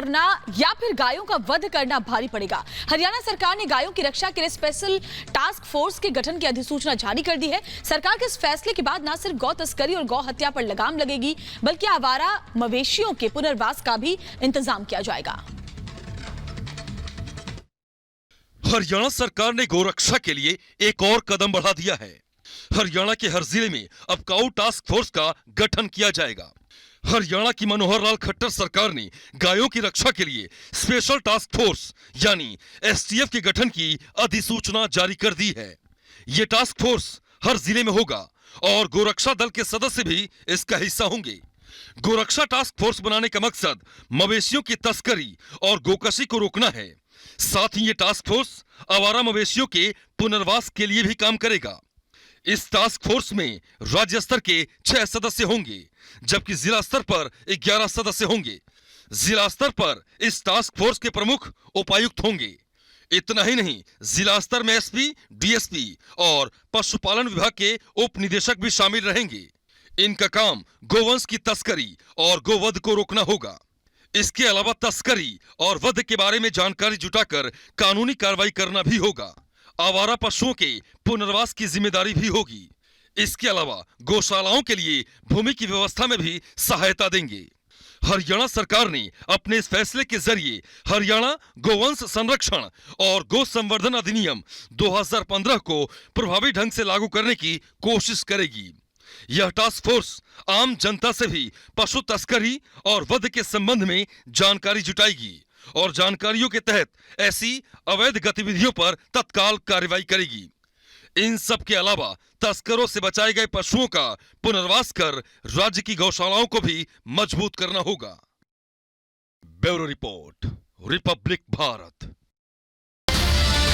करना या फिर गायों का वध करना भारी पड़ेगा। हरियाणा सरकार ने गायों की रक्षा के लिए स्पेशल टास्क फोर्स के गठन की अधिसूचना जारी कर दी है। सरकार के इस फैसले के बाद न सिर्फ गौ तस्करी और गौ हत्या पर लगाम लगेगी, बल्कि आवारा मवेशियों के पुनर्वास का भी इंतजाम किया जाएगा। हरियाणा सरकार ने गौरक्षा के लिए एक और कदम बढ़ा दिया है। हरियाणा के हर जिले में अब काऊ टास्क फोर्स का गठन किया जाएगा। हरियाणा की मनोहर लाल खट्टर सरकार ने गायों की रक्षा के लिए स्पेशल टास्क फोर्स यानी एसटीएफ के गठन की अधिसूचना जारी कर दी है। ये टास्क फोर्स हर जिले में होगा और गोरक्षा दल के सदस्य भी इसका हिस्सा होंगे। गोरक्षा टास्क फोर्स बनाने का मकसद मवेशियों की तस्करी और गोकशी को रोकना है। साथ ही ये टास्क फोर्स आवारा मवेशियों के पुनर्वास के लिए भी काम करेगा। इस टास्क फोर्स में राज्य स्तर के 6 सदस्य होंगे, जबकि जिला स्तर पर 11 सदस्य होंगे। जिला स्तर पर इस टास्क फोर्स के प्रमुख उपायुक्त होंगे। इतना ही नहीं, जिला स्तर में एसपी, डीएसपी और पशुपालन विभाग के उप निदेशक भी शामिल रहेंगे। इनका काम गोवंश की तस्करी और गोवध को रोकना होगा। इसके अलावा तस्करी और वध के बारे में जानकारी जुटाकर कानूनी कार्रवाई करना भी होगा। आवारा पशुओं के पुनर्वास की जिम्मेदारी भी होगी। इसके अलावा गौशालाओं के लिए भूमि की व्यवस्था में भी सहायता देंगे। हरियाणा सरकार ने अपने इस फैसले के जरिए हरियाणा गोवंश संरक्षण और गौ संवर्धन अधिनियम 2015 को प्रभावी ढंग से लागू करने की कोशिश करेगी। यह टास्क फोर्स आम जनता से भी पशु तस्करी और वध के संबंध में जानकारी जुटाएगी और जानकारियों के तहत ऐसी अवैध गतिविधियों पर तत्काल कार्रवाई करेगी। इन सब के अलावा तस्करों से बचाए गए पशुओं का पुनर्वास कर राज्य की गौशालाओं को भी मजबूत करना होगा। Bureau report, Republic Bharat.